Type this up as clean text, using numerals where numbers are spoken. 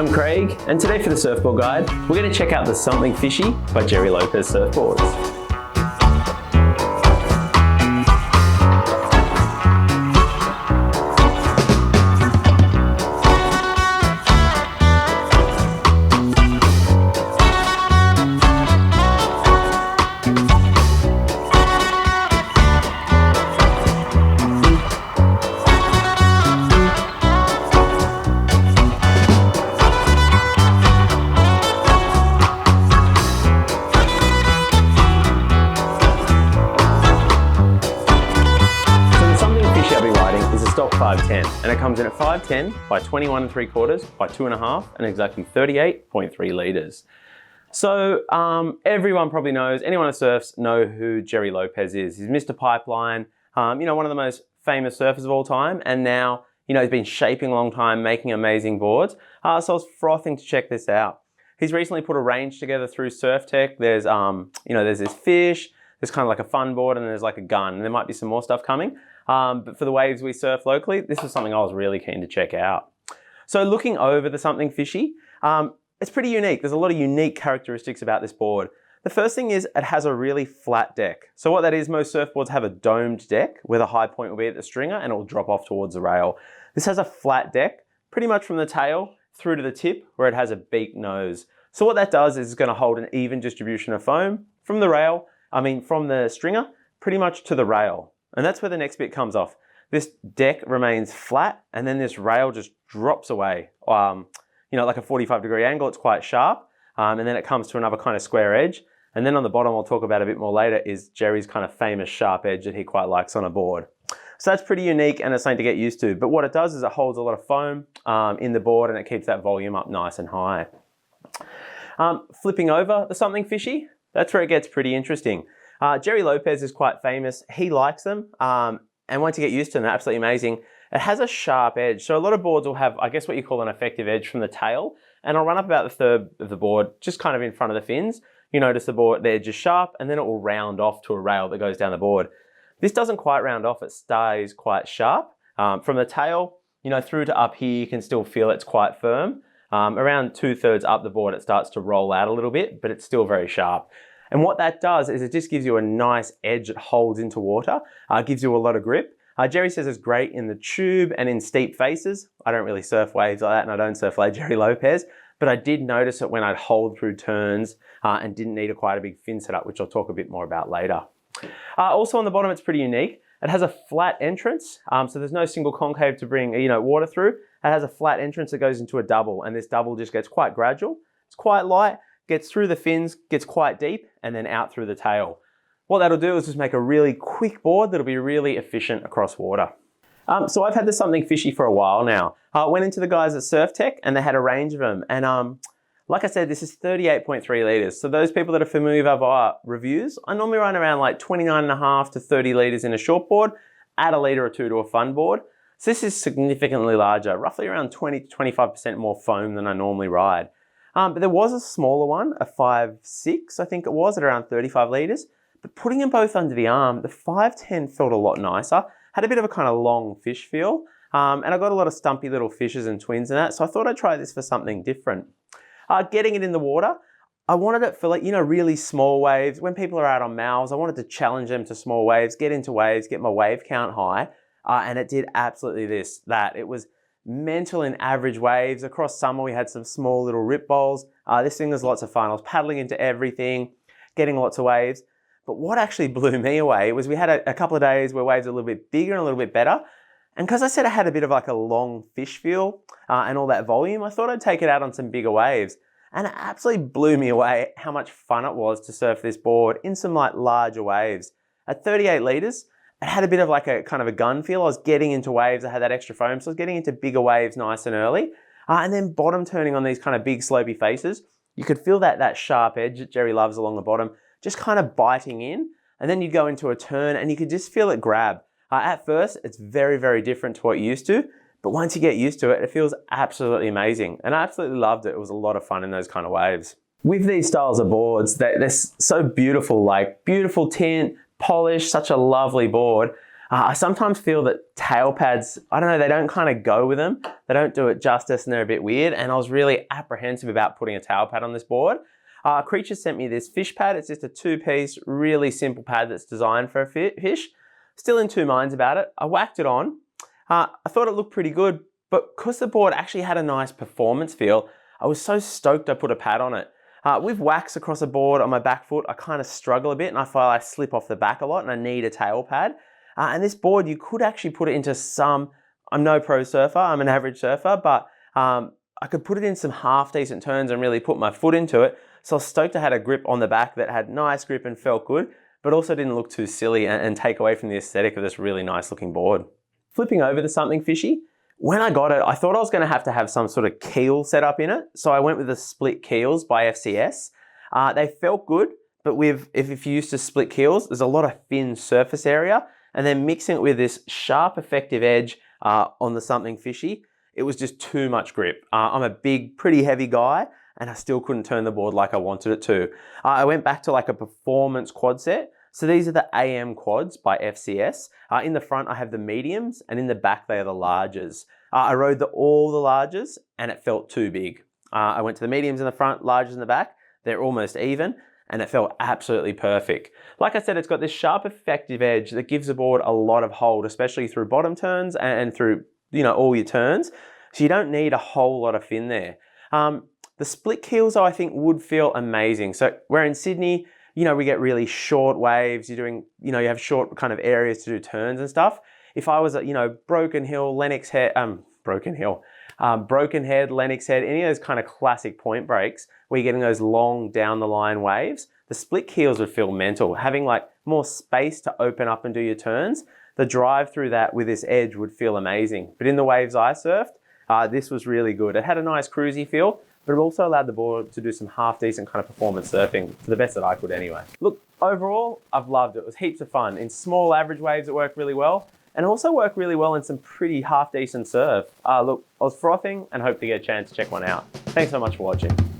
I'm Craig, and today for the Surfboard Guide, we're going to check out the Something Fishy by Gerry Lopez Surfboards. Stock 510, and it comes in at 510 by 21 3/4 by 2.5 and exactly 38.3 litres. So everyone probably knows, anyone who surfs know who Gerry Lopez is. He's Mr. Pipeline, one of the most famous surfers of all time, and now he's been shaping a long time, making amazing boards. So I was frothing to check this out. He's recently put a range together through Surftech. There's there's this fish, there's kind of like a fun board, and there's like a gun, and there might be some more stuff coming. But for the waves we surf locally, this is something I was really keen to check out. So looking over the Something Fishy, it's pretty unique. There's a lot of unique characteristics about this board. The first thing is it has a really flat deck. So what that is, most surfboards have a domed deck where the high point will be at the stringer and it will drop off towards the rail. This has a flat deck, pretty much from the tail through to the tip where it has a beak nose. So what that does is it's going to hold an even distribution of foam from the stringer, pretty much to the rail. And that's where the next bit comes off. This deck remains flat and then this rail just drops away. Like a 45-degree angle, it's quite sharp. And then it comes to another kind of square edge. And then on the bottom, I'll talk about a bit more later, is Gerry's kind of famous sharp edge that he quite likes on a board. So that's pretty unique and it's something to get used to. But what it does is it holds a lot of foam in the board and it keeps that volume up nice and high. Flipping over the Something Fishy, that's where it gets pretty interesting. Gerry Lopez is quite famous. He likes them, and once you get used to them, they're absolutely amazing. It has a sharp edge. So a lot of boards will have, I guess, what you call an effective edge from the tail, and I'll run up about a third of the board, just kind of in front of the fins. You notice the edge is sharp, and then it will round off to a rail that goes down the board. This doesn't quite round off, it stays quite sharp. From the tail, through to up here, you can still feel it's quite firm. Around 2/3 up the board, it starts to roll out a little bit, but it's still very sharp. And what that does is it just gives you a nice edge that holds into water, gives you a lot of grip. Gerry says it's great in the tube and in steep faces. I don't really surf waves like that and I don't surf like Gerry Lopez, but I did notice it when I'd hold through turns and didn't need quite a big fin setup, which I'll talk a bit more about later. Also on the bottom, it's pretty unique. It has a flat entrance, so there's no single concave to bring water through. It has a flat entrance that goes into a double, and this double just gets quite gradual. It's quite light, gets through the fins, gets quite deep, and then out through the tail. What that'll do is just make a really quick board that'll be really efficient across water. So I've had the Something Fishy for a while now. I went into the guys at Surftech and they had a range of them. And like I said, this is 38.3 litres. So those people that are familiar with our reviews, I normally run around like 29.5 to 30 litres in a short board, add a litre or two to a fun board. So this is significantly larger, roughly around 20 to 25% more foam than I normally ride. But there was a smaller one, a 5.6, I think it was, at around 35 litres. But putting them both under the arm, the 510 felt a lot nicer. Had a bit of a kind of long fish feel. And I got a lot of stumpy little fishes and twins in that. So I thought I'd try this for something different. Getting it in the water, I wanted it for really small waves. When people are out on mouths, I wanted to challenge them to small waves, get into waves, get my wave count high. And it did absolutely that. It was mental in average waves. Across summer, we had some small little rip bowls. This thing was lots of fun. I was paddling into everything, getting lots of waves. But what actually blew me away was we had a couple of days where waves were a little bit bigger and a little bit better. And because I said I had a bit of like a long fish feel and all that volume, I thought I'd take it out on some bigger waves. And it absolutely blew me away how much fun it was to surf this board in some larger waves. At 38 litres, it had a bit of like a kind of a gun feel. I was getting into waves, I had that extra foam, so I was getting into bigger waves nice and early. And then bottom turning on these kind of big slopey faces, you could feel that sharp edge that Gerry loves along the bottom, just kind of biting in. And then you go into a turn and you could just feel it grab. At first, it's very, very different to what you're used to, but once you get used to it, it feels absolutely amazing. And I absolutely loved it. It was a lot of fun in those kind of waves. With these styles of boards, they're so beautiful, like beautiful tint, polished, such a lovely board. I sometimes feel that tail pads, I don't know, they don't kind of go with them. They don't do it justice and they're a bit weird. And I was really apprehensive about putting a tail pad on this board. Creature sent me this fish pad. It's just a 2-piece, really simple pad that's designed for a fish. Still in two minds about it. I whacked it on. I thought it looked pretty good, but because the board actually had a nice performance feel, I was so stoked I put a pad on it. With wax across a board on my back foot, I kind of struggle a bit and I feel I slip off the back a lot and I need a tail pad. And this board, you could actually put it into some, I'm no pro surfer, I'm an average surfer, but I could put it in some half decent turns and really put my foot into it. So I was stoked I had a grip on the back that had nice grip and felt good, but also didn't look too silly and take away from the aesthetic of this really nice looking board. Flipping over to Something Fishy, when I got it, I thought I was gonna have to have some sort of keel set up in it. So I went with the split keels by FCS. They felt good, but if you used to split keels, there's a lot of thin surface area, and then mixing it with this sharp effective edge on the Something Fishy, it was just too much grip. I'm a big, pretty heavy guy, and I still couldn't turn the board like I wanted it to. I went back to like a performance quad set. So these are the AM quads by FCS. In the front, I have the mediums, and in the back, they are the larges. I rode all the larges, and it felt too big. I went to the mediums in the front, larges in the back. They're almost even, and it felt absolutely perfect. Like I said, it's got this sharp, effective edge that gives the board a lot of hold, especially through bottom turns and through, all your turns. So you don't need a whole lot of fin there. The split keels, though, I think would feel amazing. So we're in Sydney, we get really short waves. You're doing, you have short kind of areas to do turns and stuff. If I was at, Broken Head, Lennox Head, any of those kind of classic point breaks where you're getting those long down the line waves, the split keels would feel mental. Having like more space to open up and do your turns, the drive through that with this edge would feel amazing. But in the waves I surfed, this was really good. It had a nice cruisy feel, but it also allowed the board to do some half decent kind of performance surfing to the best that I could anyway. Look, overall, I've loved it. It was heaps of fun. In small average waves, it worked really well, and also worked really well in some pretty half decent surf. Look, I was frothing and hope to get a chance to check one out. Thanks so much for watching.